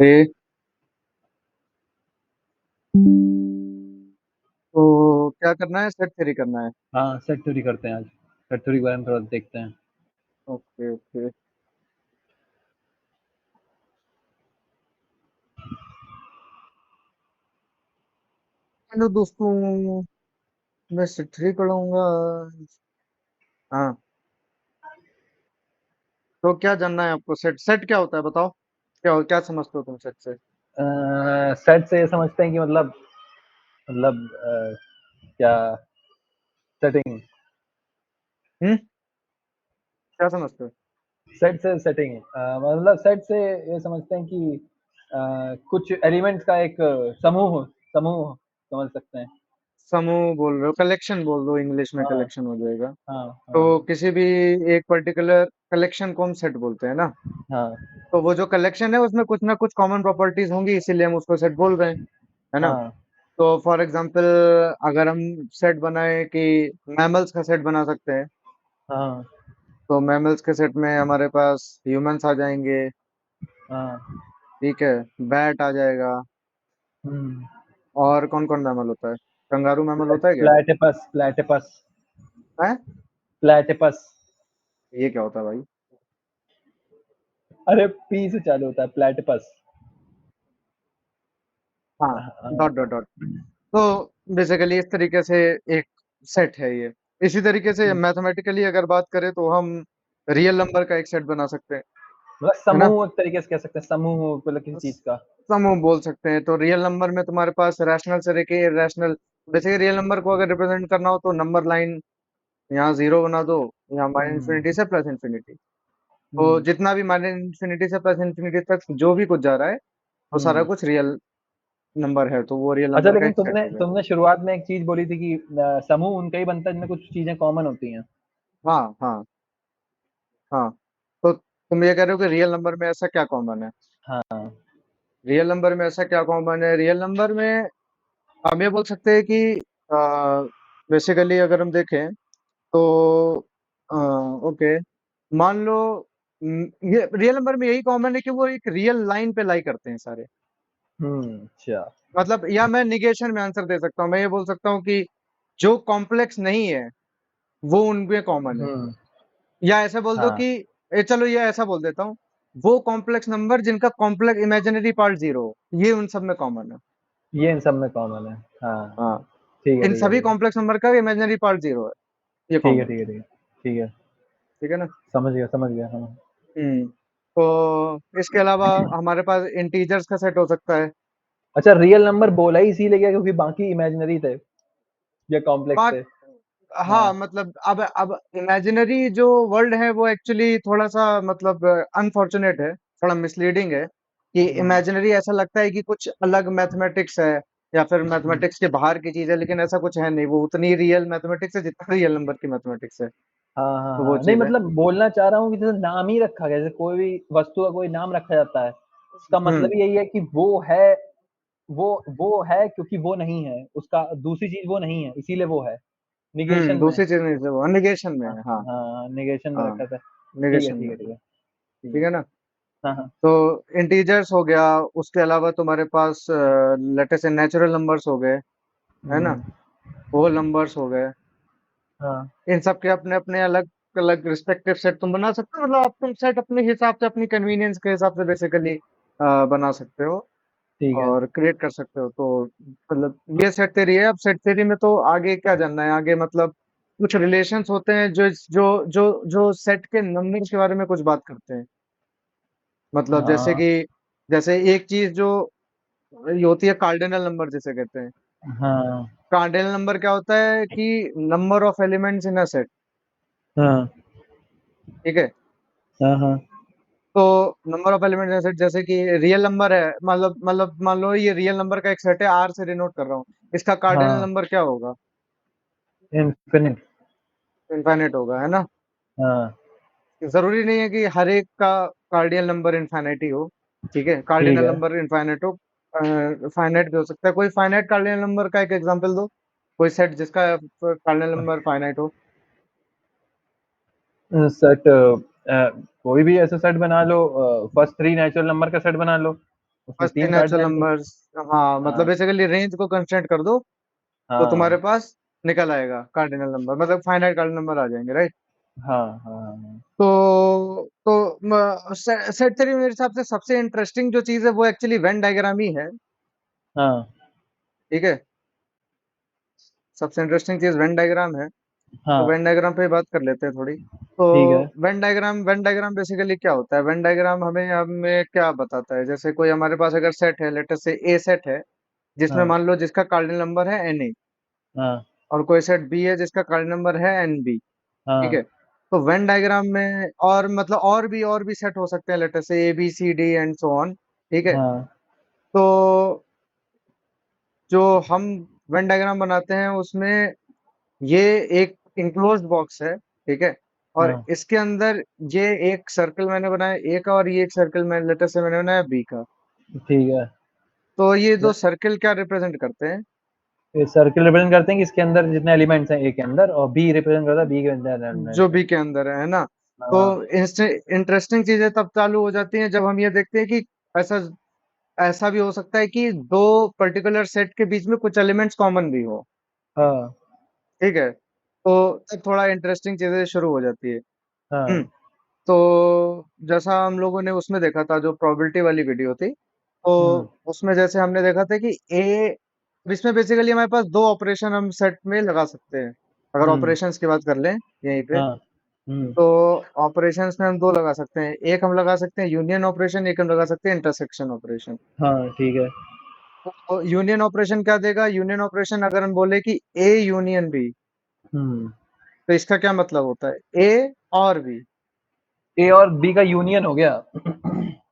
ए, तो क्या करना है, सेट थ्री करना है। हाँ, सेट थ्योरी करते हैं आज। सेट थ्योरी के बारे में थोड़ा देखते हैं। Okay okay. हेलो दोस्तों, मैं सेट थ्री पढ़ाऊंगा। हाँ, तो क्या जानना है आपको, सेट सेट क्या होता है बताओ। क्या समझते हो तुम सेट से? सेट से ये समझते हैं कि मतलब क्या सेटिंग। हम्म, क्या समझते हो? सेट से सेटिंग मतलब सेट से ये समझते हैं कि कुछ एलिमेंट्स का एक समूह समूह समझ सकते हैं। समूह बोल रहे हो, कलेक्शन बोल दो, इंग्लिश में हाँ, कलेक्शन हो जाएगा। हाँ, तो हाँ, किसी भी एक पर्टिकुलर कलेक्शन को हम सेट बोलते हैं ना। हाँ, तो वो जो कलेक्शन है उसमें कुछ ना कुछ कॉमन प्रॉपर्टीज होंगी, इसीलिए हम उसको सेट बोल रहे हैं, है ना। हाँ, तो फॉर एग्जांपल, अगर हम सेट बनाए कि मैमल्स का सेट बना सकते हैं, हाँ, तो मैमल्स के सेट में हमारे पास ह्यूमंस आ जाएंगे। हाँ, ठीक है, बैट आ जाएगा। हम्म, और कौन कौन मैमल होता है? कंगारू मैमल होता है क्या? प्लेटिपस प्लेटिपस है? प्लेटिपस। ये क्या होता है भाई? अरे पी से चालू होता है, प्लेटिपस। हाँ, डॉट डॉट डॉट। तो बेसिकली इस तरीके से एक सेट है ये। इसी तरीके से मैथमेटिकली अगर बात करें तो हम रियल नंबर का एक सेट बना सकते हैं, मतलब है ना। समूह एक तरीके से कह सकते हैं, समूह मतलब किसी चीज का। समूह बोल सकते हैं। तो रियल नंबर में तुम्हारे पास रैशनल से लेके इरेशनल, जैसे रियल नंबर को अगर रिप्रेजेंट करना हो तो नंबर लाइन यहाँ जीरो बना दो, यहाँ माइनस हम्म, इन्फिनिटी से प्लस इन्फिनिटी। तो हम्म, जितना भी माइनस इन्फिनिटी से प्लस इन्फिनिटी तक जो भी कुछ जा रहा है, वो सारा हम्म। कुछ रियल नंबर है, तो वो रियल अच्छा, नंबर का लेकिन एक सेट तुमने हो गया। तुमने शुरुआत में एक चीज बोली थी कि समूह उनका ही बनता है जिनमें कुछ चीजें कॉमन होती हैं। हाँ हाँ हाँ। तो तुम ये कह रहे हो कि रियल नंबर में ऐसा क्या कॉमन है? हाँ, रियल नंबर में ऐसा क्या कॉमन है? रियल नंबर में हम ये बोल सकते हैं कि बेसिकली अगर हम देखें तो ओके, मान लो ये रियल नंबर में यही कॉमन है कि वो एक रियल लाइन पे लाई करते हैं सारे। अच्छा, मतलब, या मैं निगेशन में आंसर दे सकता हूँ, मैं ये बोल सकता हूँ कि जो कॉम्प्लेक्स नहीं है वो उनमें कॉमन है। हम्म, या ऐसा बोल दो हाँ, कि चलो ये ऐसा बोल देता हूँ, वो कॉम्प्लेक्स नंबर जिनका कॉम्प्लेक्स इमेजिनरी पार्ट जीरो हो, ये उन सब में कॉमन है। ये इन सब में कॉमन है। हाँ, हाँ, ठीक है, इन ठीक है, सभी ठीक है, कॉम्प्लेक्स नंबर का इमेजिनरी पार्ट जीरो है, ये ठीक है, कॉमन है। ठीक है, ठीक है, ठीक है, ठीक है ना। समझ गया, समझ गया, हाँ। हम्म। तो इसके अलावा हमारे पास इंटीजर्स का सेट हो सकता है। अच्छा, रियल नंबर बोला ही इसीलिए गया क्योंकि बाकी इमेजिनरी थे या कॉम्प्लेक्स थे। बात, हाँ, हाँ मतलब अब इमेजिनरी जो वर्ल्ड है वो एक्चुअली थोड़ा सा मतलब अनफॉर्चुनेट है, थोड़ा मिसलीडिंग है। कि हम्म, इमेजिनरी ऐसा लगता है कि कुछ अलग मैथमेटिक्स है, या फिर हम्म। मैथमेटिक्स के बाहर की चीज है, लेकिन ऐसा कुछ है नहीं। वो उतनी रियल मैथमेटिक्स है जितना रियल नंबर की मैथमेटिक्स है। हाँ, हाँ, तो वो हाँ। नहीं चीज है। मतलब बोलना चाह रहा हूँ कि जैसे नाम ही रखा गया, जैसे कोई भी वस्तु का कोई नाम रखा जाता है, उसका मतलब हम्म यही है कि वो है क्योंकि वो नहीं है, उसका दूसरी चीज़ वो नहीं है, इसीलिए वो है, नेगेशन में। दूसरी चीज नहीं से वो निगेशन में हाँ, है, हाँ। हाँ, नेगेशन में हाँ, रखा था। ठीक है, निगेशन ठीक में। है, ठीक है, ठीक ठीक है। है ना। हाँ, हाँ। तो इंटीजर्स हो गया, उसके अलावा तुम्हारे पास लेटर से नेचुरल नंबर्स हो गए, है ना। हुँ, होल नंबर्स हो गए। हाँ, इन सब के अपने अपने अलग अलग रिस्पेक्टिव सेट तुम बना सकते हो। मतलब आप तुम सेट अपने हिसाब से, अपनी कन्वीनियंस के हिसाब से बेसिकली बना सकते हो ठीक है। और क्रिएट कर सकते हो। तो मतलब ये सेट थ्योरी है। अब सेट थ्योरी में तो आगे क्या जानना है? आगे मतलब कुछ रिलेशंस होते हैं जो जो जो सेट के नंबर्स के बारे में कुछ बात करते हैं। मतलब जैसे हाँ, कि, जैसे एक चीज जो ये होती है कार्डिनल नंबर जिसे कहते हैं। हाँ, कार्डिनल नंबर क्या होता है कि number of elements in a set. हाँ, ठीक है। हाँ, हाँ, तो नंबर ऑफ एलिमेंट जैसे जैसे कि रियल नंबर है, मतलब मान लो ये रियल नंबर का एक सेट है, आर से डिनोट कर रहा हूँ। इसका कार्डिनल हाँ, नंबर क्या होगा? इन्फिनिट। इनफाइनाइट होगा, है ना। हाँ, जरूरी नहीं है कि हर एक का कार्डियल नंबर इनफाइनाइट ही हो। ठीक है, ठीक कार्डिनल है। नंबर इनफाइनाइट हो, फाइनाइट भी हो सकता है। कोई फाइनाइट कार्डिनल नंबर का एक एग्जांपल दो, कोई सेट जिसका कार्डिनल नंबर फाइनाइट हो। सेट कोई भी ऐसा सेट बना लो, फर्स्ट 3 नेचुरल नंबर का सेट बना लो। उसमें बस 3 3 नेचुरल कार्डिनल थे। नंबर्स। हाँ, मतलब हाँ, बेसिकली रेंज को कंस्ट्रेंट कर दो तो तुम्हारे हाँ, पास निकल आएगा कार्डिनल नंबर, मतलब फाइनाइट कार्डिनल नंबर आ जाएंगे, राइट? हाँ, हाँ, हाँ, तो सेट थ्योरी मेरे हिसाब से सबसे इंटरेस्टिंग जो चीज है वो एक्चुअली वेन डायग्राम ही है। हाँ, ठीक है, सबसे इंटरेस्टिंग चीज वेन डायग्राम है। तो हाँ, वेन डायग्राम पे बात कर लेते हैं थोड़ी। तो ठीक है। वेन डायग्राम बेसिकली क्या होता है? वेन डायग्राम हमें हमें क्या बताता है? जैसे कोई हमारे पास अगर सेट है, लेटर से ए सेट है, जिसमें हाँ, मान लो जिसका कार्डिनल नंबर है एन ए, हाँ, और कोई सेट बी है जिसका कार्डिनल नंबर है एन बी। ठीक हाँ, है, तो वेन डायग्राम में और मतलब और भी सेट हो सकते हैं, लेटर से A B C D and so on. ठीक है, हाँ, तो जो हम वेन डायग्राम बनाते हैं उसमें ये एक इंक्लोज्ड बॉक्स है। ठीक है, और हाँ, इसके अंदर ये एक सर्कल मैंने बनाया ए का, और ये एक सर्कल मैंने लेटर से मैंने बनाया बी का। ठीक है। तो ये दो ज सर्कल क्या रिप्रेजेंट करते हैं? ये सर्किल रिप्रेज़ेंट करते हैं कि इसके अंदर जितने एलिमेंट्स हैं ए के अंदर, और बी रिप्रेज़ेंट करता है बी के अंदर जो एलिमेंट्स हैं। बी के अंदर है ना? तो हाँ, इंटरेस्टिंग चीजें तब चालू हो जाती हैं जब हम ये देखते हैं कि ऐसा ऐसा भी हो सकता है कि दो पर्टिकुलर सेट के बीच में कुछ एलिमेंट्स कॉमन भी हो। हाँ, ठीक है, तो तब थोड़ा इंटरेस्टिंग चीजें शुरू हो जाती है। हम्म, हाँ, तो जैसा हम लोगों ने उसमें देखा था, जो प्रोबेबिलिटी वाली वीडियो थी, तो हुँ, उसमें जैसे हमने देखा था कि ए, इसमें बेसिकली हमारे पास दो ऑपरेशन हम सेट में लगा सकते हैं। अगर हुँ, ऑपरेशंस की बात कर लें यहीं पे, हाँ, हुँ, तो ऑपरेशंस में हम दो लगा सकते हैं। एक हम लगा सकते हैं यूनियन ऑपरेशन, एक हम लगा सकते हैं इंटरसेक्शन ऑपरेशन। हाँ, ठीक है। तो यूनियन ऑपरेशन क्या देगा? यूनियन ऑपरेशन अगर हम बोले कि ए यूनियन बी, हुँ, तो इसका क्या मतलब होता है? ए और बी, ए और बी का यूनियन हो गया।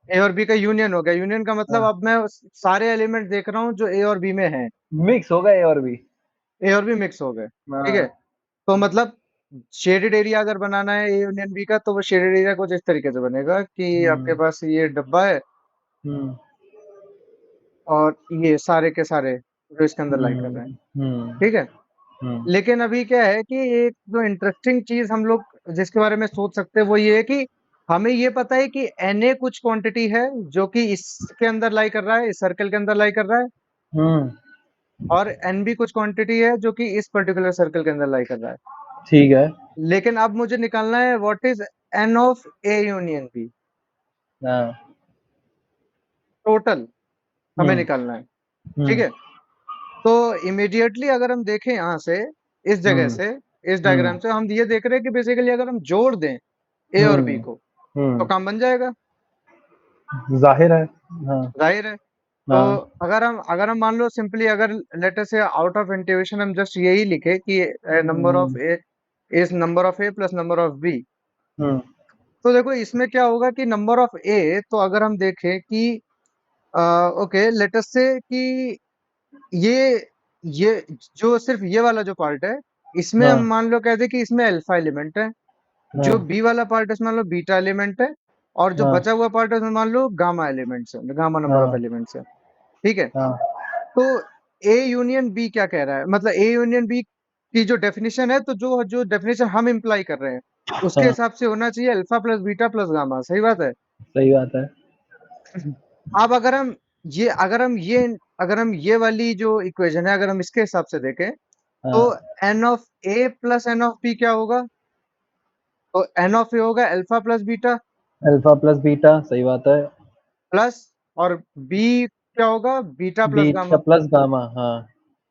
ए और बी का यूनियन हो गया। यूनियन का मतलब हाँ, अब मैं सारे एलिमेंट देख रहा हूँ जो ए और बी में हैं। मिक्स होगा ए और बी। ए और बी मिक्स हो गए। ठीक है, हाँ, तो मतलब शेडेड एरिया अगर बनाना है ए यूनियन बी का, तो वो शेडेड एरिया कुछ इस तरीके से बनेगा कि आपके हुँ, पास ये डब्बा है, हुँ, और ये सारे के सारे जो इसके अंदर लाई कर रहे हैं। हुँ, हुँ, ठीक है, हुँ, लेकिन अभी क्या है कि एक जो इंटरेस्टिंग चीज हम लोग जिसके बारे में सोच सकते हैं वो ये है कि हमें ये पता है कि Na कुछ क्वांटिटी है जो कि इसके अंदर लाई कर रहा है, इस सर्कल के अंदर लाई कर रहा है, हुँ, और Nb कुछ क्वांटिटी है जो कि इस पर्टिकुलर सर्कल के अंदर लाई कर रहा है। ठीक है। लेकिन अब मुझे निकालना है what is N of A union B, हाँ, टोटल हमें हुँ, निकालना है। ठीक हुँ, है, तो इमीडिएटली अगर हम देखें यहाँ से, इस जगह हुँ, से, इस हुँ, डायग्राम से हम ये देख रहे हैं कि बेसिकली अगर हम जोड़ दें ए और बी हुँ, को, तो हुँ, काम बन जाएगा। ज़ाहिर है। हाँ, जाहिर है। तो हाँ, अगर हम मान लो सिंपली, अगर लेटर से आउट ऑफ इंट्यूशन हम जस्ट यही लिखे कि number of hmm, A is number of A plus number of B, hmm, तो देखो इसमें क्या होगा कि नंबर ऑफ ए, तो अगर हम देखें कि ओके लेटर से कि ये ये जो सिर्फ ये वाला जो पार्ट है, इसमें हम हाँ, मान लो कहते कि इसमें अल्फा एलिमेंट है। हाँ, जो बी वाला पार्ट है इसमें मान लो बीटा एलिमेंट है, और जो हाँ, बचा हुआ पार्ट है उसमें मान लो गामा एलिमेंट्स है, गामा नंबर ऑफ हाँ, एलिमेंट्स है। ठीक है, हाँ, तो ए यूनियन बी क्या कह रहा है? मतलब ए यूनियन बी की जो डेफिनेशन है, तो जो जो डेफिनेशन हम इम्प्लाई कर रहे हैं उसके हाँ, हिसाब से होना चाहिए alpha plus beta plus gamma. सही बात है। सही बात है। अब अगर हम ये वाली जो इक्वेशन है, अगर हम इसके हिसाब से देखें, तो हाँ, N of A plus N of B क्या होगा? तो एन ऑफ ए होगा alpha plus beta, alpha plus beta, सही बात है। प्लस, और बी क्या होगा? Beta plus beta gamma. Plus gamma, हाँ,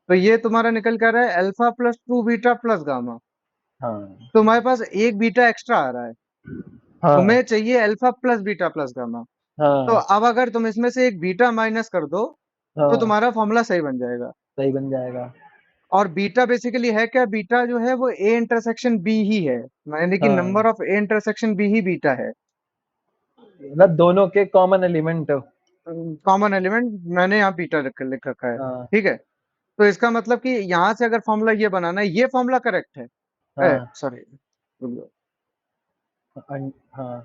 तो ये तुम्हारा निकल कर रहा है alpha plus two beta plus gamma. हाँ, तो हमारे पास एक बीटा एक्स्ट्रा आ रहा है, हाँ, तुम्हें चाहिए alpha plus beta plus gamma. तो हाँ, अब अगर तुम इसमें से एक बीटा माइनस कर दो, तो हाँ, तुम्हारा फॉर्मूला सही बन जाएगा। सही बन जाएगा। और बीटा बेसिकली है क्या? बीटा जो है वो ए इंटरसेक्शन बी ही है, यानी कि हाँ, number of A intersection B ही बीटा है। मतलब दोनों के कॉमन एलिमेंट। कॉमन एलिमेंट मैंने यहाँ बीटा लिख रखा है। हाँ, ठीक है, तो इसका मतलब कि यहाँ से अगर फॉर्मूला ये बनाना है, ये फॉर्मूला करेक्ट है, हाँ, सॉरी, हाँ,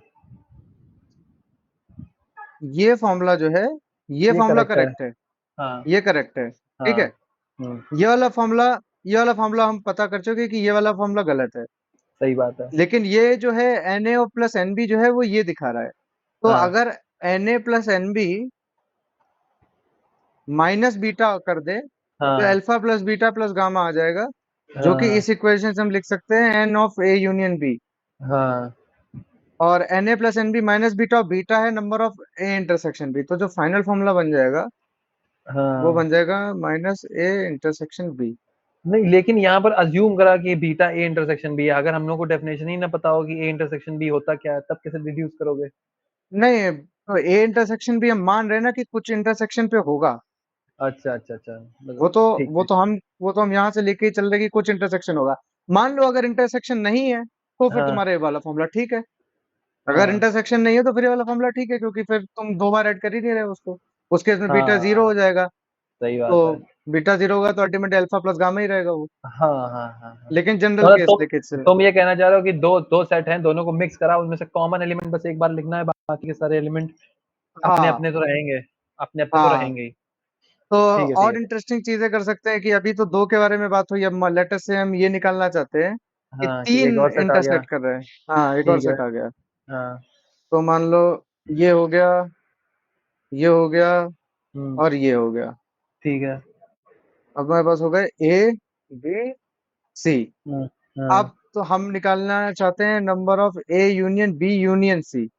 ये फॉर्मूला जो है, ये ये फॉर्मूला करेक्ट है। करेक्ट है, हाँ, ये करेक्ट है। ठीक हाँ, है, ये वाला फॉर्मूला, ये वाला फॉर्मूला हम पता कर चुके हैं कि ये वाला फॉर्मूला गलत है। सही बात है। लेकिन ये जो है Na और प्लस Nb जो है वो ये दिखा रहा है। तो हाँ, अगर Na plus Nb minus beta कर दे तो हाँ alpha plus beta plus gamma आ जाएगा, जो कि हाँ इस इक्वेशन से हम लिख सकते हैं N of A union B. हाँ और N A plus N B minus beta, और बीटा है number of A intersection B, तो जो फाइनल फॉर्मूला बन जाएगा वो हाँ। बन जाएगा माइनस ए इंटरसेक्शन बी। नहीं, लेकिन यहाँ पर अज्यूम करा कि बीटा ए इंटरसेक्शन बी है, अगर हम लोग को डेफिनेशन ही ना पता हो कि ए इंटरसेक्शन बी होता क्या है, तब कैसे डिड्यूस करोगे? नहीं, तो ए इंटरसेक्शन बी हम मान रहे हैं ना कि कुछ इंटरसेक्शन पे होगा। अच्छा अच्छा अच्छा, वो तो ठीक वो ठीक। तो हम वो तो हम यहाँ से लेके ही चल रहे कि कुछ इंटरसेक्शन होगा। मान लो अगर इंटरसेक्शन नहीं है तो फिर हाँ तुम्हारा ये वाला फॉर्मूला ठीक है। अगर हाँ इंटरसेक्शन नहीं है तो फिर ये वाला फॉर्मूला ठीक है, क्योंकि फिर तुम दो बार ऐड कर ही नहीं रहे हो उसको। उस केस में बीटा जीरो हो हाँ, जाएगा। सही तो बात है। बीटा जीरो होगा तो अल्टीमेटली अल्फा प्लस गामा ही रहेगा वो। हाँ हाँ हाँ हाँ। लेकिन जनरल मतलब केस लेके चले। तुम ये कहना चाह रहे हो कि दो दो सेट हैं, दोनों को मिक्स करा, उनमें से कॉमन एलिमेंट बस एक बार लिखना है, बाकी के सारे एलिमेंट अपने हाँ अपने तो रहेंगे, अपने अपने तो हाँ। रहेंगे ही। तो ठीक है ठीक और है। इंटरेस्टिंग चीजें कर सकते हैं कि अभी तो दो के बारे में बात हुई, अब लेटर से हम ये निकालना चाहते हैं कि हाँ, कि एक तीन और सेट आ गया। इंटरसेक्ट कर रहे हैं। हाँ, एक और ठीक है। सेट आ गया। हाँ। तो मान लो ये हो गया, ये हो गया, हुँ, और ये हो गया। ठीक है। अब हमारे पास हो गए ए बी सी। हाँ, अब हाँ, तो हम निकालना चाहते हैं number of A union B union C.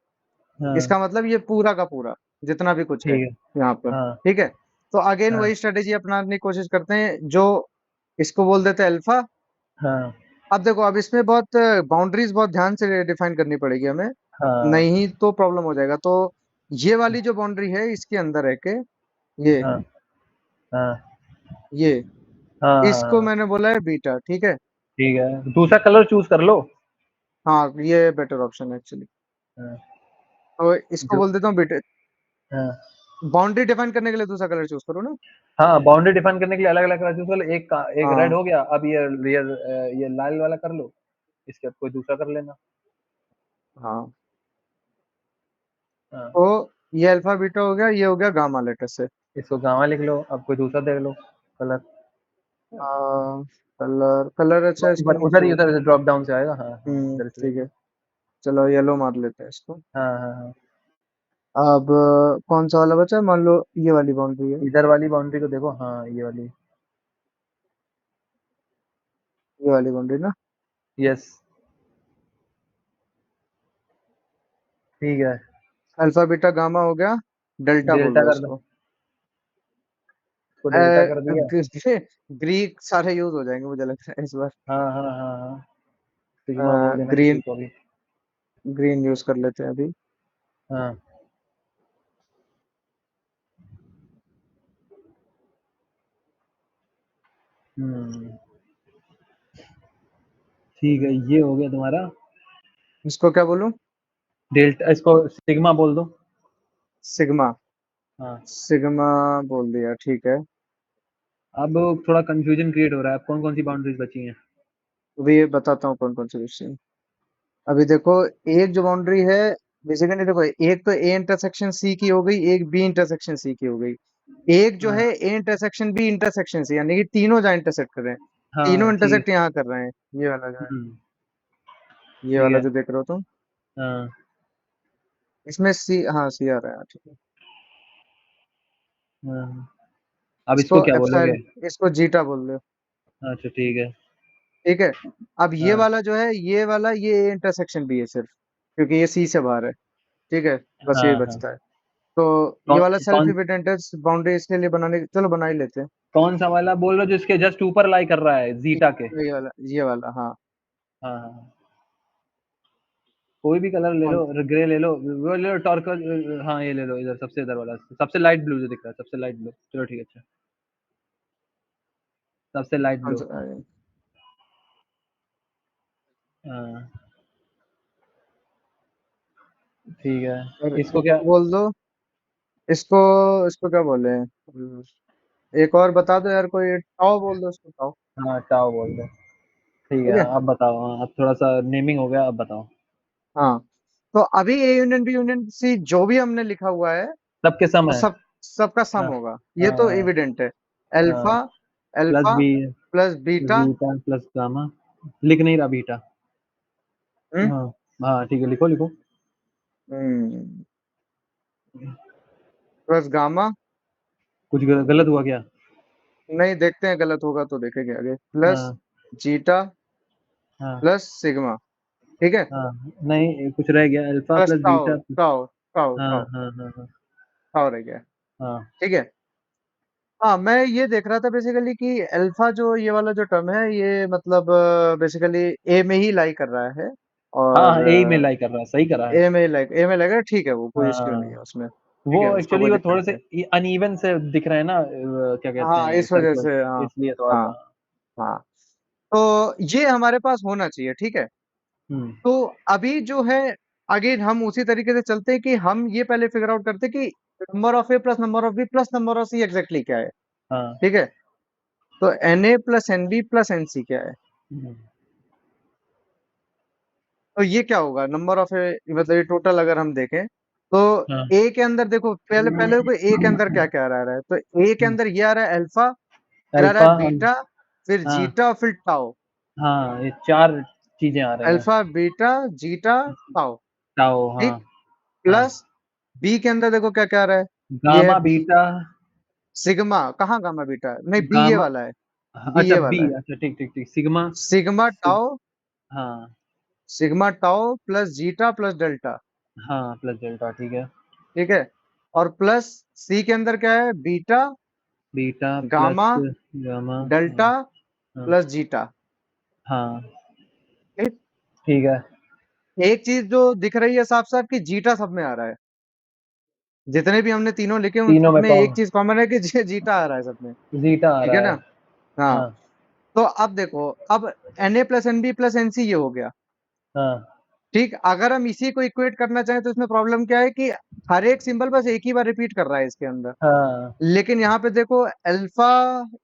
हाँ, इसका मतलब ये पूरा का पूरा जितना भी कुछ है ठीक है। यहाँ पर। हाँ, ठीक है। तो अगेन हाँ, वही स्ट्रेटेजी अपनाने की कोशिश करते हैं, जो इसको बोल देते हैं अल्फा। हाँ, अब देखो, अब इसमें बहुत बाउंड्रीज बहुत ध्यान से डिफाइन करनी पड़ेगी हमें, हाँ, नहीं तो प्रॉब्लम हो जाएगा। तो ये वाली जो बाउंड्री है इसके अंदर है के ये हाँ, हाँ, ये हाँ, इसको हाँ, मैंने बोला है बीटा। ठीक है। ठीक है। दूसरा कलर चूज़ कर लो। हाँ, ये बेटर ऑप्शन है एक्चुअली। हाँ, तो इसको जो बोल देता हूँ बीटा। हाँ, बाउंड्री डिफाइन करने के लिए दूसरा कलर चूज करो ना। हाँ, बाउंड्री डिफाइन करने के लिए अलग-अलग कलर चूज़ कर लो। एक रेड हाँ हो गया, अब ये लाल वाला कर लो, इसके बाद कोई दूसरा कर लेना। हाँ। हाँ, तो ये अल्फा बीटा हो गया, ये हो गया गामा लेटर से। इसको गामा लिख लो, अब कोई दूसरा देख लो कलर। कलर कलर अच्छा इसको उधर ही मतलब। उधर ड्रॉप डाउन से आएगा। हाँ, हाँ, इधर से ठीक देखो। है। चलो येलो मार लेते हैं इसको। हाँ, हाँ, हाँ। अब कौन सा वाला बचा, मान लो ये वाली बाउंड्री है। इधर वाली बाउंड्री को देखो, हाँ, ये वाली। ये वाली बाउंड्री ना। यस, ठीक है। अल्फा बीटा गामा हो गया, डेल्टा बोल डेल्टा दो कर दो, इसको। इसको डेल्टा कर दिया। ग्रीक सारे यूज हो जाएंगे मुझे लगता है इस बार। हाँ, हाँ, हाँ, हाँ। सिग्मा बोल देना किसी ग्रीन, को भी। ग्रीन यूज कर लेते हैं अभी। हाँ। हुँ, ठीक है, ये हो गया तुम्हारा। इसको क्या बोलूं? डेल्टा इसको सिग्मा बोल दो। सिग्मा। हाँ। सिग्मा बोल दिया, ठीक है। अब थोड़ा कन्फ्यूजन क्रिएट हो रहा है, अब कौन-कौन सी बाउंड्रीज़ बची हैं? अभी ये बताता हूँ कौन कौन से क्वेश्चन। अभी देखो, एक जो बाउंड्री है, बेसिकली देखो, एक तो ए इंटरसेक्शन सी की हो गई, एक बी इंटरसेक्शन सी की हो गई। एक जो हाँ, है A intersection B intersection C, यानी कि तीनों जहाँ इंटरसेक्ट कर रहे हैं, तीनों हाँ, ठीक इंटरसेक्ट है। यहाँ कर रहे हैं। ये वाला जो है, हुँ, ये ठीक वाला है। जो देख रहे हो तुम, हाँ, इसमें सी, हाँ सी आ रहा है, ठीक है। हाँ। अब इसको इसको क्या एप्सिलॉन, बोलोगे? इसको जीटा बोल दो। अच्छा, ठीक है। ठीक है। अब ये हाँ, वाला जो है, ये वाला ये इंटरसेक्शन भी है सिर्फ, क्योंकि ये सी से बाहर है। ठीक है। बस हाँ, ये हाँ। बचता है। तो ये कौन वाला सेल्फ कौन इविडेंट है, बाउंड्री इसके लिए बनाने, चलो बना ही लेते हैं। कौन-सा वाला बोल रहे हो जिसके जस्ट ऊपर लाई कर रहा है ज़ीटा के? ये वाला हाँ। हाँ, हाँ, हाँ। कोई भी कलर ले लो, कौन? ग्रे ले लो, वो ले लो हाँ, ये ले लो इधर सबसे इधर वाला, सबसे लाइट ब्लू जो दिख रहा है, सबसे लाइट ब्लू। चलो ठीक है, अच्छा। सबसे लाइट कौन ब्लू। सा? हाँ, ठीक है। और इसको क्या? इसको बोल दो। इसको इसको क्या बोले? एक और बता दो यार, कोई टाओ बोल दो उसको, टाओ। हाँ, टाओ बोल दो। ठीक है, ठीक है। हाँ, अब बताओ। हाँ, अब थोड़ा-सा नेमिंग हो गया, अब बताओ। हाँ। तो अभी A union B union C जो भी हमने लिखा हुआ है, सबके सम वो है। सबका सम हाँ, होगा, ये हाँ, तो हाँ, एविडेंट है। हाँ। Alpha, plus alpha B, plus plus beta. Beta, plus gamma. लिख नहीं रहा बीटा। हम्म हाँ, हाँ, ठीक है, लिखो, लिखो। हम्म, प्लस गामा। कुछ गलत हुआ क्या? नहीं, देखते हैं, गलत होगा तो देखेंगे आगे। प्लस हाँ जीटा हाँ प्लस सिग्मा, ठीक है। हाँ, नहीं कुछ रह गया, alpha plus plus tau beta. Tau tau हाँ टाउ हाँ हाँ हाँ टाउ रह गया, हाँ ठीक है। हाँ, मैं ये देख रहा था बेसिकली कि अल्फा जो ये वाला जो टर्म है, ये मतलब बेसिकली ए में ही लाई कर रहा है। हाँ और हाँ, ए में लाई कर रहा है, सही करा है। ए में लाइक ठीक है, वो कोई इश्यू नहीं है हाँ, उसमें, वो ठीक है, उसका एक्चुअली कोई वो दिक्कत थोड़े नहीं से है। अनइवन से दिख रहे हैं ना, क्या कहते हाँ, हैं, इस वजह सर्कल, से, हाँ। इसलिए थोड़ा हाँ। सा। हाँ। तो ये हमारे पास होना चाहिए, ठीक है। हम्म। तो अभी जो है, आगे हम उसी तरीके से चलते हैं कि हम ये पहले फिगर आउट करते हैं कि number of A plus number of B plus number of C exactly क्या है, हाँ। ठीक है। तो N A plus N B plus N C क्या है? हम्म, तो ये क्या होगा, नंबर ऑफ ए, मतलब ये टोटल अगर हम देखें तो हाँ। ए के अंदर देखो, पहले पहले को ए के अंदर क्या क्या आ रहा है, तो ए के हम्म, अंदर ये आ रहा है अल्फा, फिर आ रहा अल्फा। है बीटा, फिर हाँ जीटा, फिर टाउ। हाँ, ये चार चीजें आ रही हैं। Alpha, beta, zeta, tau, tau, हाँ। ठीक। हाँ, प्लस बी के अंदर देखो क्या क्या आ रहा है, ये है गामा बी, बीटा। सिग्मा, कहाँ गामा बीटा है? नहीं, बी ये गामा, वाला है, बी अच्छा ये बी, वाला है। अच्छा ठीक ठीक ठीक, सिग्मा। सिग्मा सिग, टाउ, हाँ sigma tau plus zeta plus delta, हाँ, प्लस डेल्टा, ठीक है। ठीक है। और प्लस सी के अंदर क्या है, beta, beta gamma, plus gamma, हाँ डेल्टा हाँ प्लस जीटा, हाँ, ठीक। ठीक है। एक चीज जो दिख रही है साफ साफ कि जीटा सब में आ रहा है, जितने भी हमने तीनों लिखे उन तीनों सब में में एक कॉम चीज कॉमन है कि जीटा आ रहा है सब में, जीटा आ ठीक है रहा है। ना। हाँ। हाँ तो अब देखो, अब N A plus N B plus N C ये हो गया, हाँ ठीक। अगर हम इसी को इक्वेट करना चाहें तो इसमें प्रॉब्लम क्या है कि हर एक सिंबल बस एक ही बार रिपीट कर रहा है इसके अंदर, हाँ। लेकिन यहाँ पे देखो अल्फा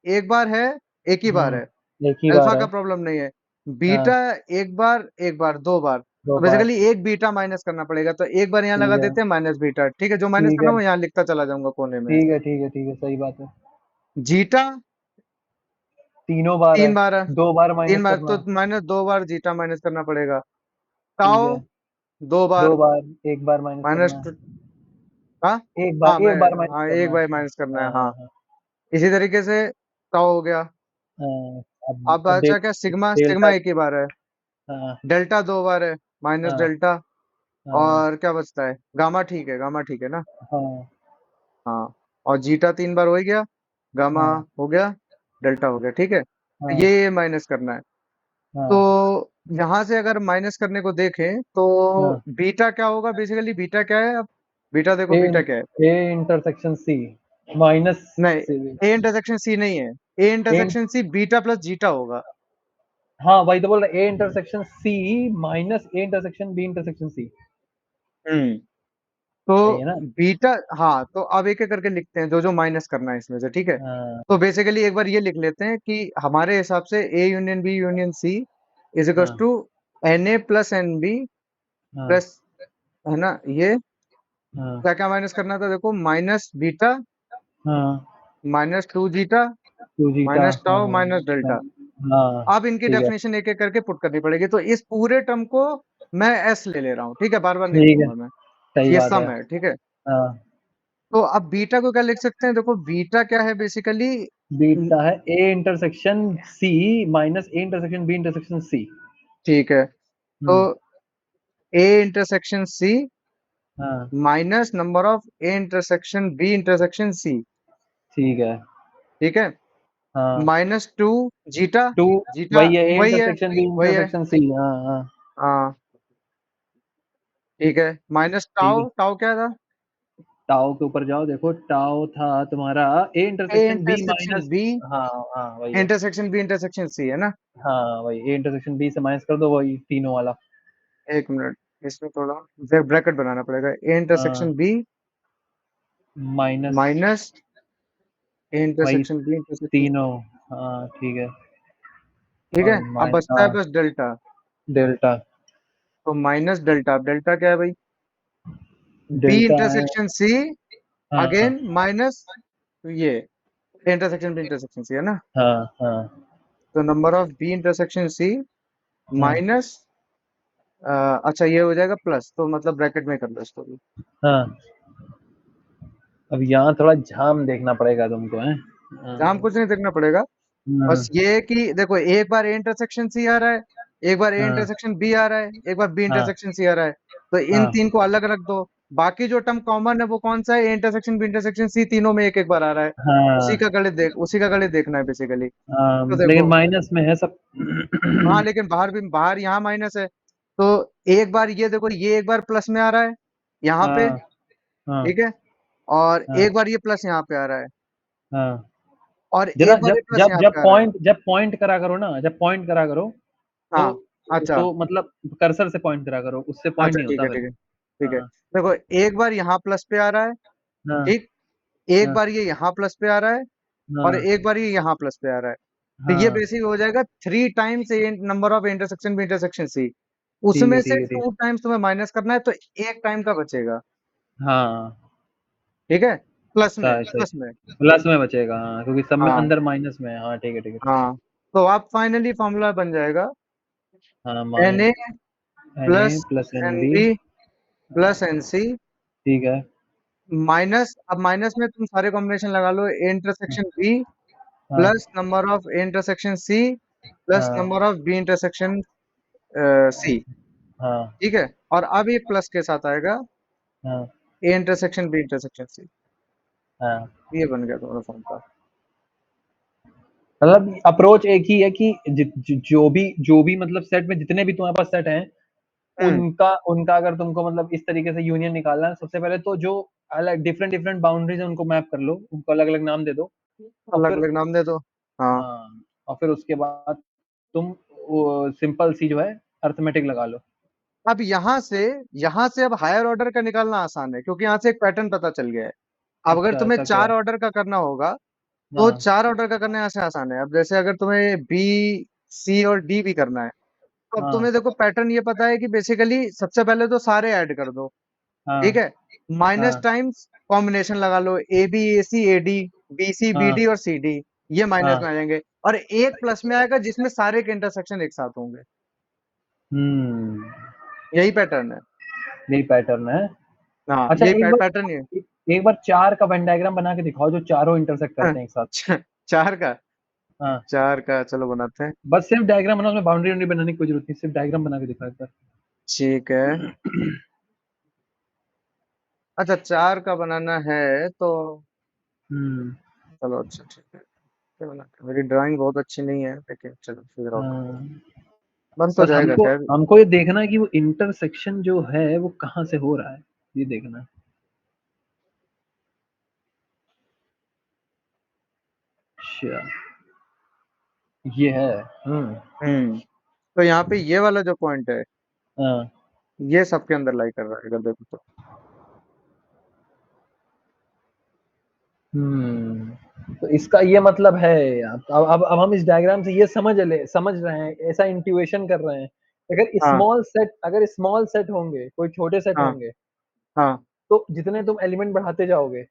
एक बार है, एक ही बार है, एक ही अल्फा बार है। का प्रॉब्लम नहीं है। हाँ, बीटा एक बार दो बार, दो तो बार। बेसिकली एक बीटा माइनस करना पड़ेगा, तो एक बार यहाँ लगा ठीक है देते हैं माइनस बीटा, ठीक है। जो माइनस ठीक करना है हो यहाँ लिखता चला जाऊंगा कोने में। ठीक है ठीक है ठीक है, सही बात है। जीटा तीनों बार है, 3 बार है, दो बार तीन माइनस बार करना तो है। माइनस, 2 बार जीटा माइनस करना पड़ेगा। ठीक टाओ है, 2 बार दो बार, एक बार माइनस माइनस, करना है। हाँ। हाँ, एक बार माइनस हाँ, एक करना बार है। माइनस करना है, हाँ। हाँ इसी तरीके से टाउ हो गया। हाँ, अब अब अच्छा क्या, सिग्मा, सिग्मा डेल्टा। एक ही बार है, हाँ डेल्टा 2 बार है, माइनस हाँ डेल्टा। हाँ और क्या बचता है, गामा, ठीक है, गामा ठीक है ना। हाँ हाँ। और जीटा 3 बार हो ही गया, गामा हाँ हो गया, डेल्टा हो गया, ठीक है। तो हाँ ये माइनस करना है। हाँ तो यहाँ से अगर माइनस करने को देखें तो हाँ। बीटा क्या होगा, बेसिकली बीटा क्या है अब, बीटा देखो ए, बीटा क्या है। ए इंटरसेक्शन सी माइनस नहीं, से। ए इंटरसेक्शन सी नहीं है, A A, intersection C beta plus zeta होगा। हाँ वही तो बोल रहा, A intersection C minus A intersection B intersection C. Hmm. तो सही है ना। बीटा, हाँ, तो अब एक एक करके लिखते हैं जो जो माइनस करना है इसमें से, ठीक है। हाँ तो बेसिकली एक बार ये लिख लेते हैं कि हमारे हिसाब से A union B union C is equals हाँ to N A plus N B हाँ प्लस, है ना ये। हाँ क्या क्या माइनस करना था देखो, माइनस बीटा, हाँ, minus two zeta, two zeta. Minus हाँ टाउ, माइनस हाँ डेल्टा। हाँ, अब इनकी ठीक है डेफिनेशन एक एक करके पुट करनी पड़ेगी, तो इस पूरे टर्म को मैं एस ले ले रहा हूँ, ठीक है, बार बार नहीं ठीक है, लिखूंगा मैं। सही ये बात है। सम है, ठीक है। हाँ, तो अब बीटा को क्या लिख सकते हैं, देखो बीटा क्या है बेसिकली, बीटा है A intersection C minus A intersection B intersection C. ठीक है। तो हम्म। ए इंटरसेक्शन सी हाँ minus number of A intersection B intersection C, ठीक है। ठीक है। हाँ, minus two zeta, two, zeta वही है ए वही है, इंटरसेक्शन बी वही है, इंटरसेक्शन सी। हाँ हाँ, हाँ, ठीक है। माइनस ठीक टाउ, है। टाउ क्या था, टाओ के ऊपर जाओ, देखो टाओ था तुम्हारा A A intersection B intersection minus. B हाँ हाँ वही है। इंटरसेक्शन बी इंटरसेक्शन सी, है ना। हाँ वही, ए इंटरसेक्शन बी से माइनस कर दो, वही तीनों वाला। एक मिनट, इसमें थोड़ा ब्रैकेट बनाना पड़ेगा, ए हाँ, इंटरसेक्शन बी माइनस, माइनस ए वही इंटरसेक्शन बी इंटरसेक्शन सी, तीनों। हाँ ठीक है। ठीक है। और अब बचता है हाँ, बस डेल्टा, डेल्टा। तो माइनस डेल्टा, अब डेल्टा क्या है भाई, बी डेल्टा है। इंटरसेक्शन सी हाँ अगेन माइनस ये इंटरसेक्शन बी इंटरसेक्शन सी, है ना। हाँ हाँ तो number of B intersection C हाँ माइनस, अच्छा ये हो जाएगा प्लस, तो मतलब ब्रैकेट में कर लो इसको भी। हाँ अब यहाँ थोड़ा झाम देखना पड़ेगा तुमको, हैं? जहाँ हम कुछ नहीं देखना पड़ेगा। हाँ, बस ये है कि देखो, एक बार ए इंटरसेक्शन सी आ रहा है, एक बार ए हाँ, इंटरसेक्शन बी आ रहा है, एक बार बी हाँ, इंटरसेक्शन सी आ रहा है। तो इन हाँ, तीन को अलग रख दो। बाकी जो टर्म कॉमन है वो कौन सा है? A intersection B intersection C, तीनों में एक एक बार आ रहा है। हाँ, उसी का गणित देखना है बेसिकली। हाँ, तो लेकिन देखो, माइनस में है सब। हाँ लेकिन बाहर यहाँ माइनस है। तो एक बार ये देखो, ये एक बार प्लस में आ रहा है यहाँ पे, हाँ, हाँ, ठीक है। और हाँ, एक बार ये प्लस यहाँ पे आ रहा है, हाँ। और जरा एक बार जब ये प्लस जब यहाँ जब पे आ रहा है। पॉइंट करा करो ना, जब पॉइंट करा करो, तो हाँ, अच्छा, मतलब कर्सर से पॉइंट करा करो, उससे पॉइंट अच्छा, नहीं ठीक होता है, फिर। ठीक है, ठीक है। हाँ, देखो, एक बार यहाँ प्लस पे आ रहा है, हाँ, ठीक। एक हाँ, बार ये यहाँ प्लस पे आ रहा है, और हाँ, एक बार ये यहाँ प्लस पे आ रहा है। तो ये हाँ। बेसिक हो जाएगा 3 times number of intersection B intersection C. ठीक है, उसमें से ठीक है, ठीक 2 टाइम्स तुम्हें माइनस करना है, तो एक टाइम का बचेगा। है। हाँ, ठीक है, प्लस में, सही सही। प्लस में। प्लस में बचेगा, हाँ, क्योंकि सब में हाँ, अंदर माइनस में है। हाँ, ठीक है, ठीक है। हाँ। तो आप फाइनली फॉर्मूला बन जाएगा हाँ, N A N A plus plus N N B. B plus N C ठीक है। माइनस, अब माइनस में तुम सारे कॉम्बिनेशन लगा लो, ए इंटरसेक्शन बी हाँ, plus number of A intersection C plus हाँ, number of B intersection C. हाँ, ठीक है। और अब ये प्लस के साथ आएगा हाँ, A intersection B intersection C. हाँ। ये बन गया तुम्हारा फॉर्मूला। मतलब अप्रोच एक ही है कि जो भी मतलब सेट में जितने भी तुम्हारे पास सेट हैं, हम्म। उनका उनका अगर तुमको मतलब इस तरीके से यूनियन निकालना है, सबसे पहले तो जो अलग डिफरेंट डिफरेंट बाउंड्रीज है उनको मैप कर लो, उनको अलग अलग नाम दे दो। और अलग फिर अलग नाम दे दो। हाँ। हाँ, और फिर उसके बाद तुम वो सिंपल सी जो है अर्थमेटिक लगा लो। अब यहाँ से अब हायर ऑर्डर का निकालना आसान है, क्योंकि यहाँ से एक पैटर्न पता चल गया है। अब अगर अच्छा, तुम्हें ऐसा क्या? 4 ऑर्डर का करना होगा, तो हाँ, 4 ऑर्डर का करना यहाँ से आसान है। अब जैसे अगर तुम्हें बी, सी और डी भी करना है, तो अब हाँ, तुम्हें देखो पैटर्न ये पता है कि बेसिकली सबसे पहले तो सारे ऐड कर दो। ठीक हाँ, है। माइनस हाँ, टाइम्स कॉम्बिनेशन लगा लो, A B A C A D, B C B हाँ, डी और सी डी। ये माइनस हाँ। में आ जाएंगे, और एक प्लस में आएगा जिसमें सारे के इंटरसेक्शन एक साथ होंगे। हुँ, यही पैटर्न है। यही पैटर्न है। हाँ, अच्छा, यही एक बार पैटर्न ये। एक बार 4 का वेन डायग्राम बना के दिखाओ जो चारों इंटरसेक्ट हाँ, करते हैं एक साथ। चार का। हाँ, चार का चलो बनाते हैं। बस सिर्फ डायग्राम बनाओ, उसमें बाउंड्री-वाउंड्री बनाने की कोई ज़रूरत नहीं, सिर्फ डायग्राम बना के दिखाओ एक बार। ठीक है। अच्छा, चार का बनाना है तो हुँ, चलो, अच्छा ठीक है। क्या बनाते हैं? मेरी ड्राइंग बहुत अच्छी नहीं है, लेकिन चलो फिगर आउट करते हैं। हाँ। बन तो बस जाएगा हमको खैर। हमको ये देखना है कि वो इंटरसेक्शन जो है वो कहाँ से हो रहा है, ये देखना है। अच्छा, ये है। हुँ, तो यहाँ पे ये वाला जो पॉइंट है, हाँ। ये सबके अंदर लाई कर रहा है, अगर देखो तो। तो इसका ये मतलब है। अब हम इस डायग्राम से ये समझ रहे हैं, ऐसा इंट्यूएशन कर रहे हैं। हाँ, अगर स्मॉल सेट होंगे, कोई छोटे सेट हाँ, होंगे, हाँ, तो जितने तुम एलिमेंट बढ़ाते जाओगे,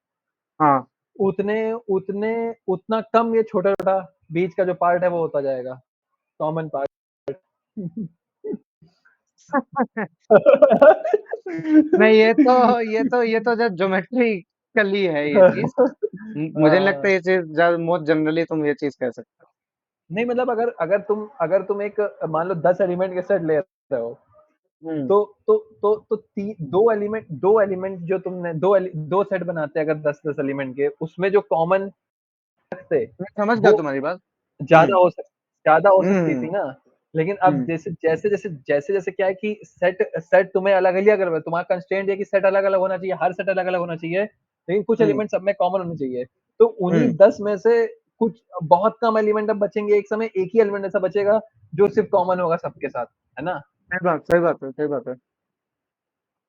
हाँ। उतने उतने उतना कम ये छोटा-छोटा बीच का जो पार्ट है वो होता जाएगा, कॉमन पार्ट। नहीं, ये तो जब ज्योमेट्रिकली है ये चीज। मुझे नहीं लगता हाँ। ये चीज ज्यादा बहुत जनरली तुम ये चीज कह सकते नहीं मतलब अगर तुम एक मान लो 10 एलिमेंट के सेट ले रहे हो, हो। हम्म। तो दो एलिमेंट जो तुमने दो सेट बनाते हैं अगर 10-10 एलिमेंट के, उसमें जो कॉमन रखते, मैं समझ गया वो तुम्हारी बात। हम्म, ज़्यादा हो सकती हम्म, थी ना। लेकिन अब हम्म, जैसे क्या है कि सेट तुम्हें अलग-अलग करना है, तुम्हारा कंस्ट्रेंट है कि सेट अलग-अलग होना चाहिए, हर सेट अलग-अलग होना चाहिए, लेकिन कुछ हम्म, एलिमेंट सब में कॉमन होने चाहिए। तो उन्हीं हम्म। 10 में से कुछ बहुत कम एलिमेंट अब बचेंगे, एक समय एक ही एलिमेंट ऐसा बचेगा जो सिर्फ़ कॉमन होगा सबके साथ, है ना? सही बात, सही बात है, सही बात है।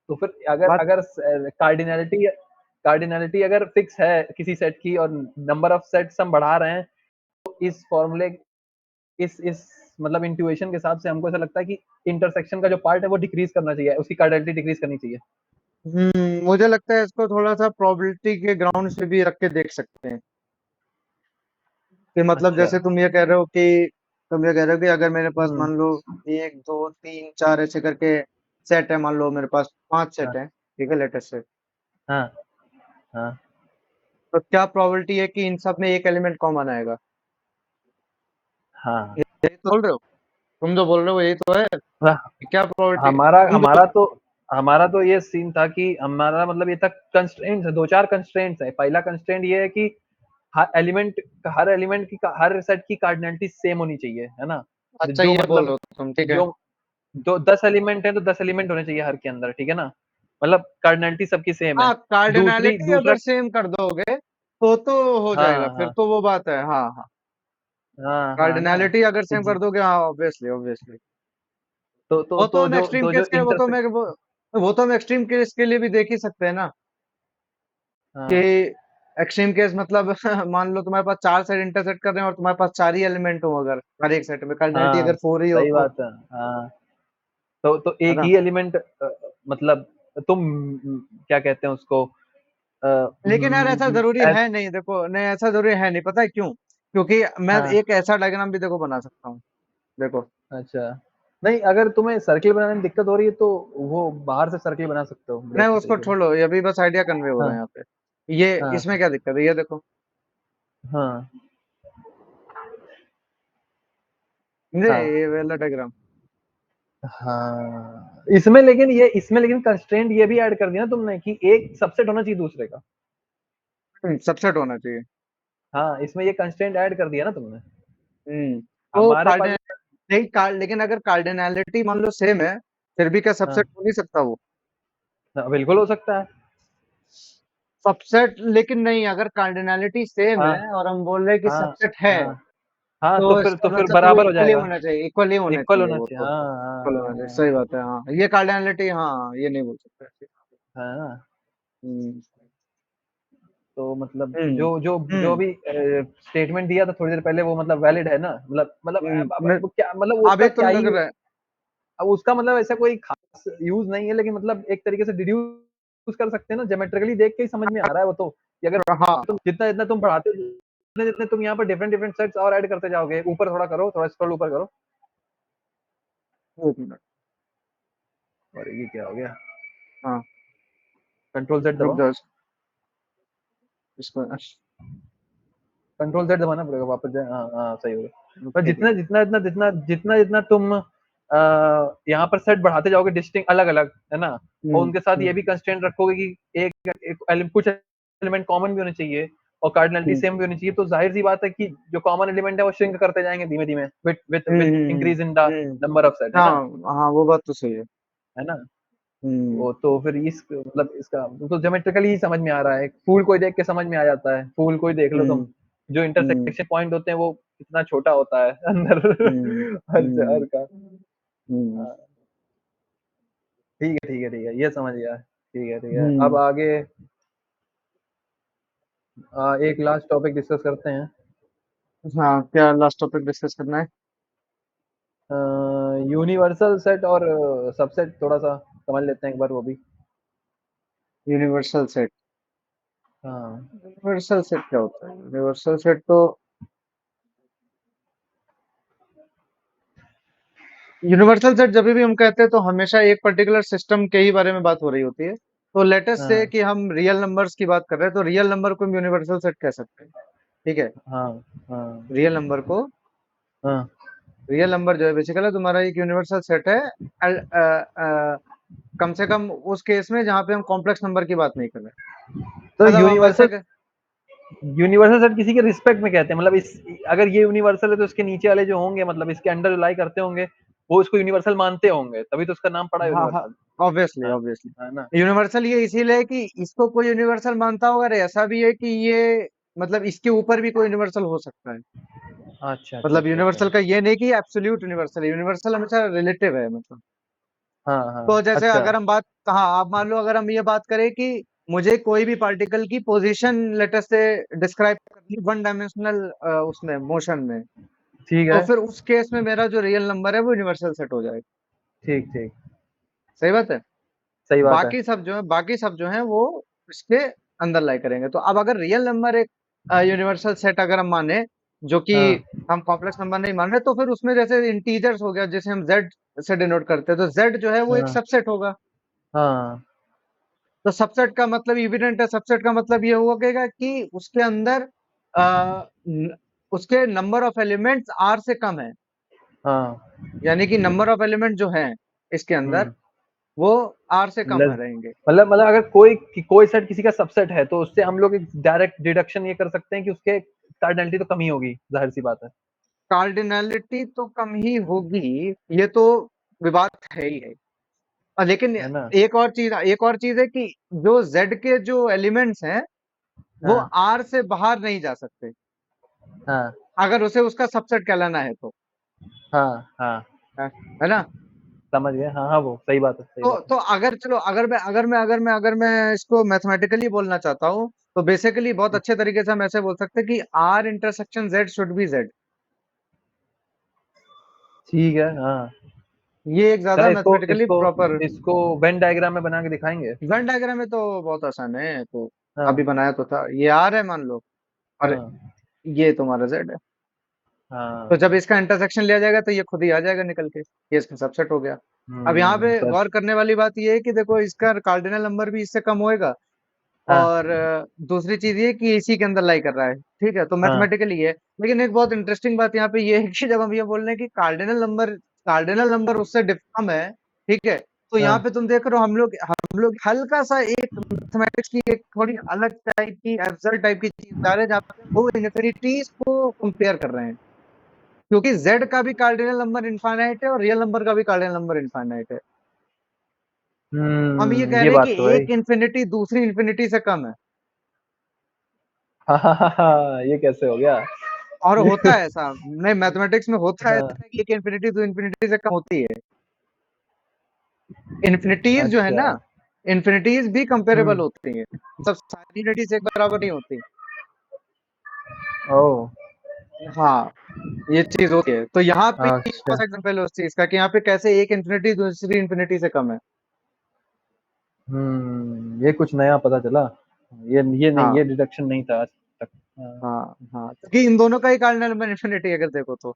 तो फिर अगर बात। अगर कार्डिनैलिटी अगर फिक्स है किसी सेट की और नंबर ऑफ सेट्स हम बढ़ा रहे हैं, तो इस फ़ॉर्मूले इस मतलब इंट्यूएशन के हिसाब से हमको ऐसा लगता है कि इंटरसेक्शन का जो पार्ट है वो डिक्रीज़ करना चाहिए, उसकी कार्डिनैलिटी डिक्रीज़ करनी चाहिए। मुझे लगता है इसको थोड़ा सा प्रोबेबिलिटी के ग्राउंड से भी रख के देख सकते हैं। कि मतलब अच्छा। जैसे तुम ये कह रहे हो कि अगर मेरे पास हुँ। मान लो 1 2 3 4 ऐसे करके सेट है, मान लो मेरे पास 5 सेट हाँ, है, ठीक है, लेटेस्ट से। हाँ, हाँ, तो क्या प्रोबेबिलिटी है कि इन सब में एक एलिमेंट कॉमन आएगा? हाँ यही तो बोल रहे हो, तुम जो बोल रहे हो यही तो है। हाँ, क्या प्रोबेबिलिटी? हमारा तुम हमारा तो हमारा तो ये सीन था कि हमारा मतलब ये तक कंस्ट्रेंट्स है, दो चार कंस्ट्रेंट्स है। पहला कंस्ट्रेंट ये है कि हर एलिमेंट की हर सेट की कार्डिनलिटी सेम होनी चाहिए, है ना? अच्छा जो ये बोल रहे मतलब हो तुम, ठीक है। जो दो 10 एलिमेंट है तो 10 एलिमेंट होने चाहिए हर के अंदर, ठीक है ना? मतलब कार्डिनलिटी सबकी सेम है। हाँ, दूसरी कार्डिनैलिटी दूसरा अगर सेम कर दोगे तो हो जाएगा, हाँ फिर हाँ तो वो बात है, हाँ हाँ। हाँ ना। कार्डिनैलिटी अगर कि सेम कर दोगे, हाँ, ऑब्वियसली ऑब्वियसली। तो तो जो तो जो इंटरसेक्ट वो तो हम एक्सट्रीम केस के लिए भी देख ही सकते हैं ना, कि हाँ एक्सट्रीम केस मतलब मान लो तुम्हारे पास चार सेट इंटरसेक्ट कर रहे हैं और तुम्हारे पास चार ही एलिमेंट हो, अगर हर एक सेट में कार्डिनैलिटी हाँ अगर फोर ही सही हो, बात है। हाँ तो है एक ना। ही एलिमेंट मतलब तुम क्या कहते हैं उसको लेकिन यार ऐसा जरूरी है नहीं, देखो नहीं ऐसा जरूरी है नहीं, पता है क्यों? क्योंकि मैं हाँ एक ऐसा डायग्राम भी देखो बना सकता हूँ, देखो। अच्छा नहीं, अगर तुम्हें सर्किल बनाने में दिक्कत हो रही है तो वो बाहर से सर्किल बना सकते हो बड़े नहीं अच्छे उसको तरीके से। छोड़ो, ये अभी बस आइडिया कन्वे हो रहा है हाँ यहाँ पे। ये हाँ इसमें क्या दिक्कत है, ये देखो। हाँ हाँ ये वाला डायग्राम। हाँ इसमें लेकिन कंस्ट्रेंट ये भी ऐड कर दिया ना तुमने कि एक सबसेट होना चाहिए दूसरे का। सबसेट होना चाहिए। हाँ इसमें ये कंस्ट्रेंट ऐड कर दिया ना तुमने। तो हमारे पास कार्डिन नहीं लेकिन अगर कार्डिनैलिटी मान लो सेम है, फिर भी क्या सबसेट हाँ हो नहीं सकता वो? हाँ, बिल्कुल हो सकता है। सबसेट लेकिन नहीं, अगर कार्डिनैलिटी सेम हाँ है और हम बोल रहे हैं कि हाँ सबसेट है, हाँ हाँ तो इसका तो फिर मतलब वो बराबर हो इक्वली जाएगा। होना चाहिए, इक्वली होना इक्वल चाहिए होना वो चाहिए, तो। हाँ इक्वल होना चाहिए, सही बात है, हाँ, ये कार्डिनैलिटी, हाँ, ये नहीं बोल सकते। हाँ हाँ ना। हम्म तो मतलब हम्म जो जो जो हम्म भी स्टेटमेंट दिया था थोड़ी देर पहले वो मतलब वैलिड है ना? मैं- अब क्या मतलब अभी उसका क्या तुम ही। देख रहे हैं। अब उसका मतलब ऐसा कोई खास यूज नहीं है, लेकिन मतलब एक तरीके से डिड्यूस कर सकते हैं ना, ज्योमेट्रिकली देख के ही समझ में आ रहा है वो तो, कि अगर हाँ, तुम जितना जितना तुम बढ़ाते हो, जितने जितने तुम यहाँ पर डिफरेंट डिफरेंट सेट्स और ऐड करते जाओगे, ऊपर थोड़ा करो, थोड़ा स्क्रॉल ऊपर करो। एक मिनट। और ये क्या हो गया? हाँ, कंट्रोल जेड रुक दबाओ। जाओ इसको। कंट्रोल जेड दबाना पड़ेगा, वापस जाए, हाँ हाँ सही हो गया। पर ठीक है। जितना जितना तुम यहाँ पर सेट बढ़ाते जाओगे डिस्टिंग अलग अलग, है ना? और उनके साथ हम्म ये भी कंस्ट्रेंट रखोगे कि कुछ एलिमेंट कॉमन भी होने चाहिए और कार्डिनलिटी हम्म सेम भी होनी चाहिए, तो जाहिर सी बात है कि जो कॉमन एलिमेंट है वो श्रिंक करते जाएंगे धीमे धीमे with increase in the hmm. Number of set, है हाँ ना? हाँ, वो बात तो सही है। है ना? हम्म वो तो फिर इस मतलब इसका तो ज्योमेट्रिकली ही समझ में आ रहा है, फूल कोई देख के समझ में आ जाता है, फूल कोई देख लो तुम, हम्म जो हम्म इंटरसेक्शन पॉइंट होते हैं वो कितना छोटा होता है अंदर हम्म हर हम्म का। हम्म हाँ, ठीक है ठीक है ठीक है, ये समझ गया, ठीक है अब हम्म। आगे एक लास्ट टॉपिक डिस्कस करते हैं। हाँ, क्या लास्ट टॉपिक डिस्कस करना है? यूनिवर्सल सेट और सबसेट थोड़ा सा समझ लेते हैं एक बार वो भी। Universal set. हाँ यूनिवर्सल सेट क्या होता है? यूनिवर्सल सेट तो यूनिवर्सल सेट जब भी हम कहते हैं तो हमेशा एक पर्टिकुलर सिस्टम के ही बारे में बात हो रही होती है। तो लेटेस्ट से हाँ कि हम रियल नंबर्स की बात कर रहे हैं, तो रियल नंबर को हम यूनिवर्सल सेट कह सकते हैं, ठीक है। हाँ हाँ रियल नंबर को, हाँ रियल नंबर जो है बेसिकली तुम्हारा एक यूनिवर्सल सेट है। कम से कम उस केस में जहां पे हम कॉम्प्लेक्स नंबर की बात नहीं कर रहे। तो मतलब हम ऐसे यूनिवर्सल सेट किसी के रिस्पेक्ट में कहते हैं, मतलब इस अगर ये यूनिवर्सल है तो इसके नीचे वाले जो होंगे, मतलब इसके अंडर जो लाई करते होंगे, वो इसको यूनिवर्सल मानते होंगे, तभी तो उसका नाम पड़ा हाँ हाँ, यूनिवर्सल। ऑब्वियसली हाँ है ना? ऑब्वियसली यूनिवर्सल ये इसीलिए है कि इसको कोई यूनिवर्सल मानता होगा, और ऐसा भी है कि ये मतलब इसके ऊपर भी कोई यूनिवर्सल हो सकता है। अच्छा अच्छा मतलब अच्छा अच्छा। यूनिवर्सल का ये नहीं कि एब्सोल्यूट यूनिवर्सल है, यूनिवर्सल हमेशा रिलेटिव है, मतलब। हाँ हाँ तो जैसे अच्छा। अगर हम बात, हाँ, आप मान लो अगर हम ये बात करें कि मुझे कोई भी पार्टिकल की पोजीशन लेटर से डिस्क्राइब करनी वन डायमेंशनल उसमें मोशन में, ठीक तो है। फिर उस केस में मेरा जो रियल नंबर है वो यूनिवर्सल सेट हो जाएगा। ठीक ठीक। सही बात है। सही बात है। बाकी सब जो है वो इसके अंदर लाई करेंगे। तो अब अगर रियल नंबर एक यूनिवर्सल सेट अगर हम माने, जो कि हाँ हम कॉम्प्लेक्स नंबर नहीं मान रहे, तो फिर उसमें जैसे इंटीजर्स हो गया, जैसे हम जेड से डिनोट करते हैं, तो जेड जो है वो एक हाँ सबसेट होगा। हाँ तो सबसेट का मतलब इविडेंट है, सबसेट का मतलब ये होगा कि उसके अंदर उसके नंबर ऑफ एलिमेंट्स आर से कम है, हाँ। यानी कि नंबर ऑफ एलिमेंट जो है इसके अंदर हम्म। वो आर से कम लेस, रहेंगे। मतलब अगर कोई सेट किसी का सबसेट है तो उससे हम लोग एक डायरेक्ट डिडक्शन ये कर सकते हैं कि उसके कार्डिनलिटी तो कम ही होगी, जाहिर सी बात है। कार्डिनलिटी तो कम ही होगी, ये तो विवाद है ही है। लेकिन है ना? एक और चीज है कि जो जेड के जो एलिमेंट्स हैं वो हाँ, आर से बाहर नहीं जा सकते, हाँ, अगर उसे उसका सबसेट कहलाना है तो। हाँ, हाँ, है ना? समझ गए। हाँ, हाँ, वो सही बात है, सही बात है। तो अगर चलो, अगर मैं इसको मैथमेटिकली बोलना चाहता हूँ, तो बेसिकली बहुत अच्छे तरीके से हम ऐसे बोल सकते हैं कि R intersection Z should be Z. ठीक है, हाँ। ये एक चलो ज्यादा इसको मैथमेटिकली इसको प्रॉपर। इसको वेन डायग्राम में बना के दिखाएंगे। वेन डायग्राम में तो बहुत आसान है, तो अभी हाँ, बनाया तो था, ये आर है मान लो, और हाँ, ये तुम्हारा जेड है। तो हाँ। जब इसका इंटरसेक्शन लिया जाएगा तो ये खुद ही आ जाएगा निकल के, ये इसका सबसेट हो गया। अब यहाँ पे सर। गौर करने वाली बात ये है कि देखो इसका कार्डिनल नंबर भी इससे कम होएगा, हाँ, और दूसरी चीज ये कि इसी के अंदर लाई कर रहा है, ठीक है, तो हाँ, मैथमेटिकली है। लेकिन एक बहुत इंटरेस्टिंग बात यहाँ पे ये है कि जब हम ये बोल रहे हैं कि कार्डिनल नंबर उससे कम है, ठीक है, तो यहाँ हाँ। पे तुम देख रहे हो हम लोग हल्का सा एक मैथमेटिक्स की एक थोड़ी अलग टाइप की एब्सर्ड टाइप की चीज ला रहे हैं, जहाँ पे दो इन्फिनिटीज को कंपेयर कर रहे हैं, क्योंकि जेड का भी कार्डिनल नंबर इनफाइनाइट है और रियल नंबर का भी कार्डिनल नंबर इनफाइनाइट है। हम ये कह ये रहे हैं कि बात तो है। एक इन्फिनिटी दूसरी इन्फिनिटी से कम है, हाँ, हाँ, हाँ, हाँ, ये कैसे हो गया? और होता ये है ऐसा, नहीं मैथमेटिक्स में होता है हाँ, ऐसा कि एक इन्फिनिटी दो इन्फिनिटी से कम होती है। इन्फिनिटीज जो है अच्छा। ना, इन्फिनिटीज भी कंपेरेबल हुँ, होती हैं, सब सारी इन्फिनिटीज एक बराबर नहीं होती। ओह! हाँ, ये चीज होती है, तो यहाँ पे अच्छा। एग्जाम्पल है उस चीज का कि यहाँ पे कैसे एक इन्फिनिटी दूसरी इन्फिनिटी से कम है। ये कुछ नया पता चला। ये नहीं, हाँ ये डिडक्शन नहीं था आज तक। हाँ, हाँ हाँ, क्योंकि इन दोनों का ही कार्डिनल नंबर इन्फिनिटी अगर देखो तो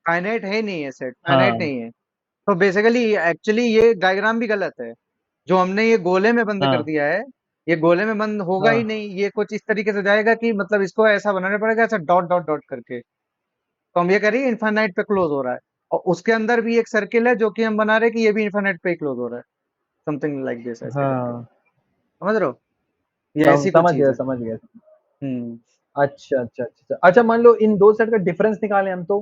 फाइनाइट है ही नहीं है, सेट फाइनाइट हाँ, नहीं है। तो बेसिकली एक्चुअली ये डायग्राम भी गलत है, जो हमने ये गोले में बंद कर हाँ, दिया है, ये गोले में बंद होगा ही हाँ, नहीं, ये कुछ इस तरीके से जाएगा कि मतलब इसको ऐसा बनाना पड़ेगा, ऐसा डॉट डॉट डॉट करके। तो हम ये कह रहे हैं इन्फाइनाइट पे क्लोज हो रहा है, और उसके अंदर भी एक सर्किल है जो कि हम बना रहे हैं कि ये भी इन्फाइनाइट पे क्लोज हो रहा है, समथिंग लाइक दिस, ऐसे करके। हाँ। समझ रहे हो? ये ऐसी कुछ समझ चीज गया, है। समझ गया। हम्म। अच्छा, अच्छा, अच्छा। अच्छा, मान लो इन 2 सेट का डिफरेंस निकालें हम तो?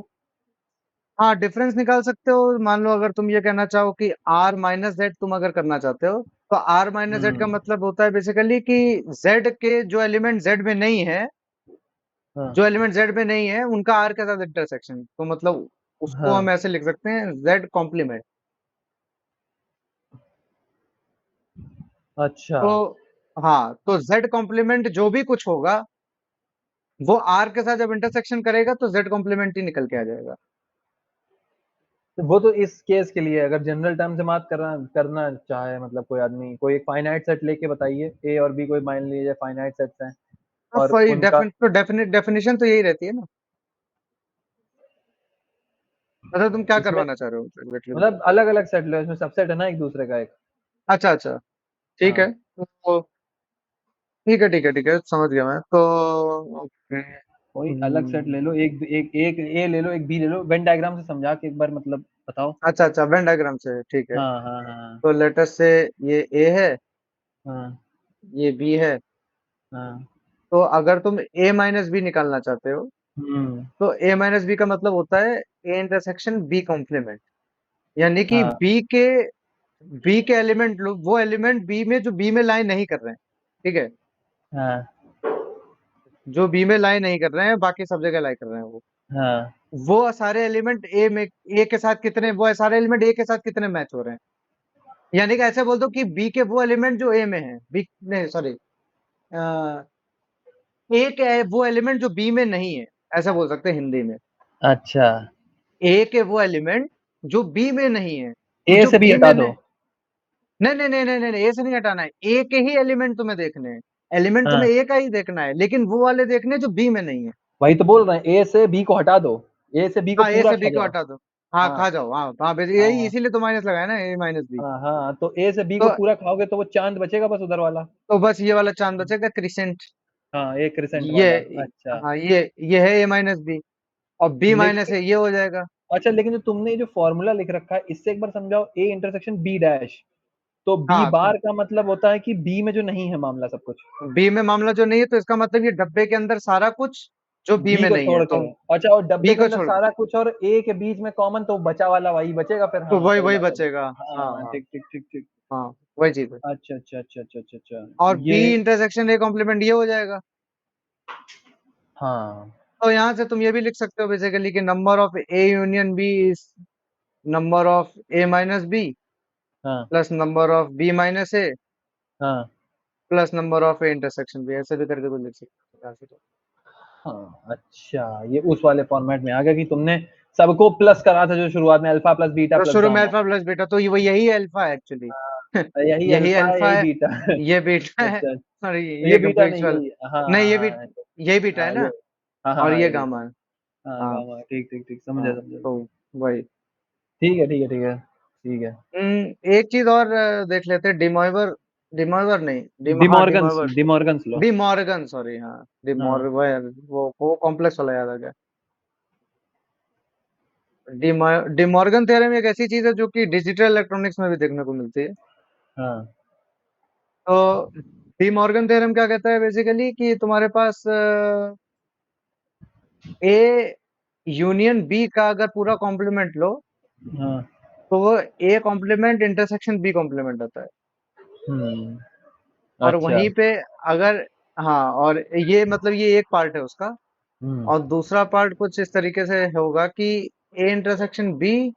हाँ, डिफरेंस निकाल सकते हो, मान लो अगर तुम ये कहना चाहो कि आर माइनस जेड तुम अगर करना चाहते हो, तो आर माइनस जेड का हुँ, मतलब होता है बेसिकली कि जेड के जो एलिमेंट जेड में नहीं है, हाँ, उनका आर के साथ इंटरसेक्शन, तो मतलब उसको हाँ। हम ऐसे लिख सकते हैं जेड कॉम्प्लीमेंट। अच्छा। तो हाँ, तो जेड कॉम्प्लीमेंट जो भी कुछ होगा वो आर के साथ जब इंटरसेक्शन करेगा तो जेड कॉम्प्लीमेंट ही निकल के आ जाएगा। तो वो तो इस केस के लिए है, अगर जनरल टर्म से बात करना करना चाहे, मतलब कोई आदमी कोई एक फाइनाइट सेट लेके बताइए, ए और बी कोई मान लीजिए फाइनाइट सेट्स हैं तो और उनका डेफिनेशन तो यही रहती है ना। अच्छा, तुम क्या इसमें, करवाना चाह रहे हो एग्जैक्टली बताओ। मतलब अलग-अलग सेट लो, इसमें सबसेट है ना एक दूसरे का एक। अच्छा अच्छा, ठीक हाँ, है, तो ठीक है ठीक है ठीक है, समझ गया मैं तो। ओके। कोई अलग सेट ले लो, एक एक एक ए ले लो, एक बी ले लो, वेन डायग्राम से समझा के एक बार मतलब बताओ। अच्छा अच्छा, वेन डायग्राम से ठीक है। हाँ, हाँ, हाँ, तो लेटस से ये ए है, हाँ, ये बी है, हाँ, तो अगर तुम ए माइनस बी निकालना चाहते हो, हुँ, तो ए माइनस बी का मतलब होता है ए इंटरसेक्शन बी कॉम्प्लीमेंट, यानी कि हाँ, बी के एलिमेंट लो, वो एलिमेंट बी में जो बी में लाई नहीं कर रहे हैं, ठीक है, हाँ, जो बी में लाई नहीं कर रहे हैं बाकी सब जगह लाई कर रहे हैं, हाँ, वो सारे एलिमेंट ए के साथ कितने, वो सारे एलिमेंट ए के साथ कितने मैच हो रहे हैं, यानी कि ऐसे बोल दो कि बी के वो एलिमेंट जो ए में है, बी नहीं सॉरी, ए के वो एलिमेंट जो बी में नहीं है, ऐसा बोल सकते हैं हिंदी में। अच्छा, ए के वो एलिमेंट जो बी में नहीं है, ए जो से बी बी हटा में दो। नहीं, नहीं नहीं नहीं नहीं नहीं नहीं, ए से नहीं हटाना है, ए के ही एलिमेंट तुम्हें देखने हैं, एलिमेंट तुम्हें हाँ, ए का ही देखना है, लेकिन वो वाले देखने हैं जो बी में नहीं है। वही तो बोल रहे हैं, ए से बी को हटा दो, ए से बी को हाँ, ए पूरा से बी को हटा दो। हटा दो, हाँ हाँ खा जाओ, हाँ हाँ यही हाँ इसीलिए तो माइनस लगाया ना, ए माइनस बी। हाँ हाँ, तो ए से बी को तो पूरा खाओगे तो वो चांद बचेगा बस उधर वाला। बस ये वाला चांद बचेगा, क्रिसेंट। हाँ, एक क्रिसेंट ये वाला, अच्छा। हाँ ये है ए माइनस बी, और बी माइनस लेकिन है, ये हो जाएगा। अच्छा, लेकिन जो तुमने ये जो फॉर्मूला लिख रखा है इससे एक बार समझाओ, ए इंटरसेक्शन बी डैश, तो बी हाँ बार का मतलब होता है कि बी में जो नहीं है मामला सब कुछ, बी में मामला जो नहीं है, तो इसका मतलब ये डब्बे के अंदर सारा कुछ जो बी बी में को नहीं है, छोड़ के। तो अच्छा, और डब्बे बी के को अंदर छोड़, सारा कुछ और ए के बीच में कॉमन, तो बचा वाला वही बचेगा फिर। तो हाँ, वही सही वही बात है। बचेगा। हाँ हाँ, हाँ ठीक ठीक ठीक ठीक। हाँ, वही चीज है। अच्छा अच्छा अच्छा अच्छा अच्छा अच्छा। और बी ये इंटरसेक्शन ए कॉम्प्लीमेंट ये हो जाएगा। हाँ तो यहाँ से तुम ये भी लिख सकते हो बेसिकली कि number of A union B is number of A minus B हाँ plus number of B minus A हाँ plus number of A intersection B, ऐसे भी करके कुछ लिख सकते हो यहाँ से तो। हाँ। अच्छा, ये उस वाले फॉर्मेट में आ गया कि तुमने सबको प्लस करा था जो शुरुआत में, अल्फा प्लस बीटा तो प्लस शुरू में गामा। अल्फा प्लस बीटा, तो ये वो यही अल्फा है एक्चुअली। हाँ, यही यही अल्फा है अल्फा यही है, बीटा है। ये बीटा है, अच्छा, और तो ये ये बीटा बीच नहीं, वाला, यही हाँ नहीं ये भी हाँ यही बीटा है हाँ, ना, ये हाँ हाँ और हाँ, ये ये बीटा। गामा है। हाँ, हाँ गामा, ठीक ठीक ठीक, समझा हाँ, समझा। तो वही। ठीक है ठीक है ठीक है ठीक है। एक चीज और देख लेते हैं, डिमॉइवर, डिमॉइवर नहीं, हाँ डिमॉर्गन्स डिमॉइवर, डिमॉर्गन्स लो। डिमॉर्गन, सॉरी हाँ हाँ डिमॉर्गन, वो कॉम्प्लेक्स वाला याद आ गया। डिमॉर्गन थ्योरम एक ऐसी चीज है जो कि डिजिटल इलेक्ट्रॉनिक्स में भी देखने को मिलती है। हाँ तो डिमॉर्गन थ्योरम क्या कहता है बेसिकली कि तुम्हारे पास ए यूनियन बी का अगर पूरा कॉम्प्लीमेंट लो, हाँ। तो वो A complement intersection B complement होता है। हम्म। और अच्छा। वहीं पे अगर, हाँ और ये मतलब ये एक पार्ट है उसका, हम्म। और दूसरा पार्ट कुछ इस तरीके से होगा कि ए इंटरसेक्शन बी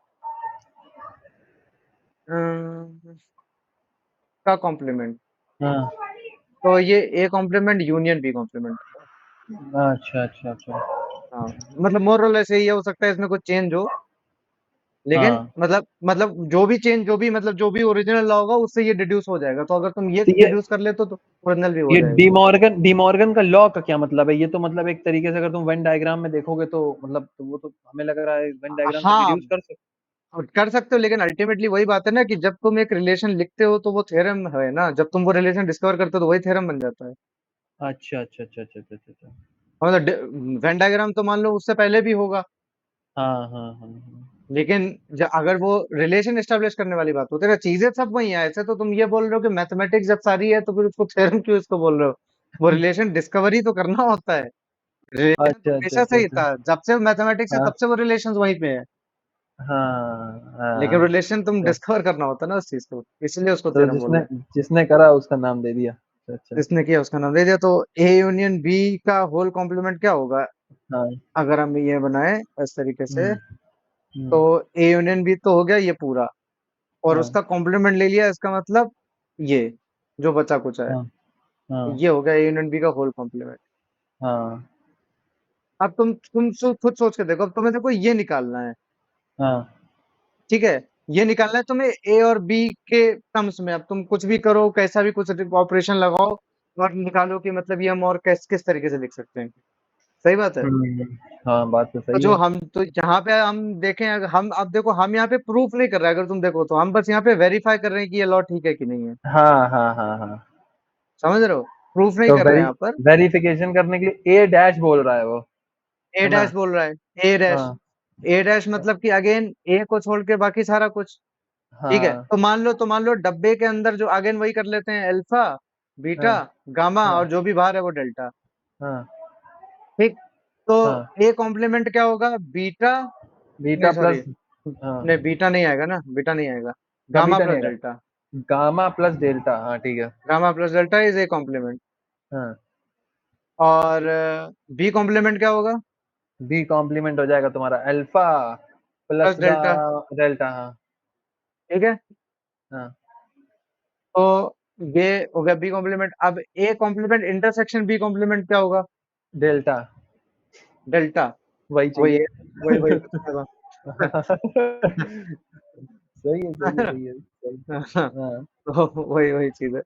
का कॉम्प्लीमेंट, हाँ। तो ये A complement union B complement. अच्छा अच्छा अच्छा। हाँ मतलब मोर और लेस ये हो सकता है, इसमें कुछ चेंज हो, लेकिन हाँ, मतलब जो भी चेंज, जो भी मतलब जो भी ओरिजिनल लॉ होगा उससे ये डिड्यूस हो जाएगा, तो अगर तुम ये तो डिड्यूस कर ले तो ओरिजिनल भी हो ये जाएगा। डिमॉर्गन डिमॉर्गन का लॉ का क्या मतलब है? ये तो मतलब एक तरीके से अगर तुम वेन डायग्राम में देखोगे तो मतलब, तो वो तो हमें लग रहा है वेन डायग्राम से हाँ डिड्यूस कर सकते। और कर सकते हो, लेकिन अल्टीमेटली वही बात है ना कि जब तुम एक रिलेशन लिखते हो तो वो थ्योरम है ना, जब तुम वो रिलेशन डिस्कवर करते हो तो वही थ्योरम बन जाता है। अच्छा अच्छा अच्छा अच्छा अच्छा अच्छा अच्छा। मतलब वेन डायग्राम तो मान लो उससे पहले भी होगा, हाँ हाँ हाँ हाँ। लेकिन अगर वो रिलेशन एस्टेब्लिश करने वाली बात होती है ना, चीजें सब वही है। ऐसे तो तुम ये बोल रहे हो कि मैथमेटिक्स जब सारी है तो फिर उसको थ्योरम क्यों इसको बोल रहे हो, वो रिलेशन डिस्कवरी तो करना होता है। रिलेशन तो अच्छा अच्छा हमेशा अच्छा से ही अच्छा। था, जब से मैथमेटिक्स है हाँ तब से वो रिलेशन वहीं पे है, हाँ लेकिन हाँ। रिलेशन तुम तो, डिस्कवर करना होता है ना उस चीज को, इसलिए उसको तो थ्योरम बोल जिसने रहे हैं। जिसने करा उसका नाम दे दिया। अच्छा अच्छा। जिसने किया उसका नाम दे दिया, तो ए यूनियन बी का होल कॉम्प्लीमेंट क्या होगा, हाँ। अगर हम ये बनाए इस तरीके से, हम्म तो हम्म। ए यूनियन बी तो हो गया ये पूरा, और हाँ उसका कॉम्प्लीमेंट ले लिया, इसका मतलब ये जो बचा कुचा है, हाँ हाँ ये हो गया ए यूनियन बी का होल कॉम्प्लीमेंट। हाँ अब खुद सोच के देखो, अब तुम्हें देखो ये निकालना है, हाँ। ठीक है, ये निकालना है तुम्हें ए और बी के टर्म्स में। अब तुम कुछ भी करो, कैसा भी कुछ ऑपरेशन लगाओ और निकालो कि मतलब ये हम और किस तरीके से लिख सकते हैं। सही बात है। हम्म। हाँ, बात तो तो सही जो है। हम तो यहाँ पे हम देखें, हम अब देखो हम यहाँ पे प्रूफ नहीं कर रहे हैं, अगर तुम देखो तो हम बस यहाँ पे वेरीफाई कर रहे हैं कि ये लॉ ठीक है कि नहीं है। हाँ हाँ हाँ हाँ। समझ रहे हो, प्रूफ नहीं तो कर रहे हैं यहाँ पर। वेरिफिकेशन करने के लिए ए डैश बोल रहा है वो, ए है ना? डैश बोल रहा है, ए डैश, हाँ ए डैश मतलब कि अगेन ए को छोड़ के बाकी सारा कुछ। ठीक है, हाँ तो मान लो डब्बे के अंदर जो अगेन वही कर लेते हैं, अल्फा हाँ बीटा गामा, हाँ और जो भी बाहर है वो डेल्टा। हाँ ठीक, तो हाँ। ए कॉम्प्लीमेंट क्या होगा, बीटा, नहीं बीटा सॉरी, प्लस। हाँ। नहीं बीटा नहीं आएगा ना, बीटा नहीं आएगा, क्या गामा बीटा नहीं प्लस आएगा? डेल्टा, गामा प्लस डेल्टा, हाँ ठीक है। Gamma plus delta is a complement. हाँ। और बी कॉम्प्लीमेंट क्या होगा, बी कॉम्प्लीमेंट हो जाएगा तुम्हारा alpha plus plus delta. Delta. हाँ ठीक है, हाँ। तो ये हो गया बी कॉम्प्लीमेंट। अब A complement intersection B complement क्या होगा, डेल्टा। डेल्टा। वही वही चाहिए। है, वही पूछा सही है सही है था। सही है सही। हाँ। तो वही वही चीज है।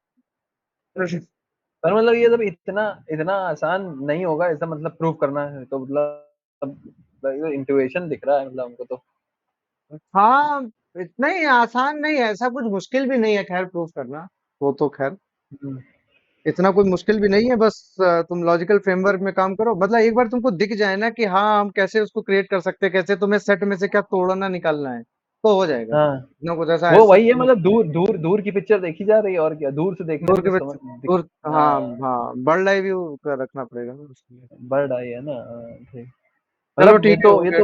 पर मतलब ये सब इतना इतना आसान नहीं होगा ऐसा, मतलब प्रूव करना है तो मतलब इंट्यूएशन दिख रहा है मतलब हमको तो। हाँ, इतना ही आसान नहीं है, ऐसा कुछ मुश्किल भी नहीं है खैर प्रूफ करना। वो तो खैर हम्म, इतना कोई मुश्किल भी नहीं है, बस तुम लॉजिकल फ्रेमवर्क में काम करो, मतलब एक बार तुमको दिख जाए ना कि हाँ हम कैसे उसको क्रिएट कर सकते हैं, कैसे तुम्हें सेट में से क्या तोड़ना निकालना है, तो हो जाएगा। हाँ इतना कुछ ऐसा वो ऐसा वही है, मतलब दूर दूर दूर की पिक्चर देखी जा रही है, और क्या, दूर से देखने दूर से के कुछ समझ बच्चे दूर, हाँ हाँ, हाँ, बर्ड आई व्यू का रखना पड़ेगा ना उसके लिए। बर्ड आई है ना, हाँ, ठीक। चलो मतलब ठीक है, हो गया।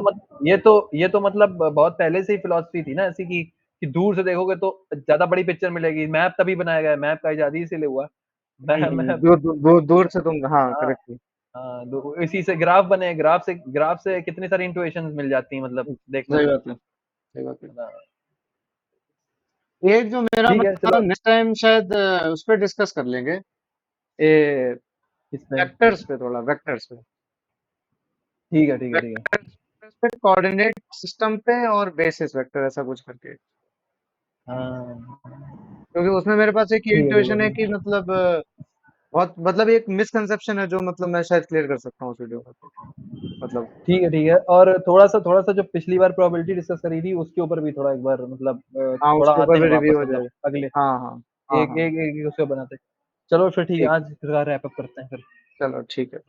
ये तो मतलब बहुत पहले से ही फिलॉसफी थी ना ऐसी कि दूर से देखोगे तो ज्यादा बड़ी पिक्चर मिलेगी। मैप तभी बनाया गया है, मैप का इजाद ही इसीलिए हुआ। मैप दूर दूर दूर दूर से तुम, हाँ हाँ करेक्ट। हाँ, इसी से ग्राफ बने, ग्राफ से कितनी सारी इंटुइशंस मिल जाती हैं, मतलब देखने सही से। बात है, सही बात है। हाँ, एक जो मेरा ठीक है चलो। मतलब नेक्स्ट टाइम शायद उस पर डिस्कस कर लेंगे, ये इसमें वेक्टर्स पे, थोड़ा वेक्टर्स पे, ठीक है, ठीक है, ठीक है। वेक्टर्स पे, कोऑर्डिनेट सिस्टम पे और बेसिस वेक्टर ऐसा कुछ करके, हाँ, क्योंकि उसमें मेरे पास एक ये ठीक है, ठीक इंट्यूशन है कि है। मतलब बहुत मतलब एक मिसकंसेप्शन है जो मतलब मैं शायद क्लियर कर सकता हूँ उस वीडियो में, तो मतलब ठीक है, ठीक है। और थोड़ा-सा जो पिछली बार प्रोबेबिलिटी डिस्कस करी थी, उसके ऊपर भी थोड़ा एक बार मतलब हाँ थोड़ा उसके आते ऊपर हैं भी वापस, रिव्यू हो मतलब जाएगा। अगले हाँ हाँ हाँ एक हाँ। एक एक उसको बनाते हैं। चलो फिर ठीक है, ठीक है, आज इसका रैप अप करते हैं फिर। चलो ठीक है।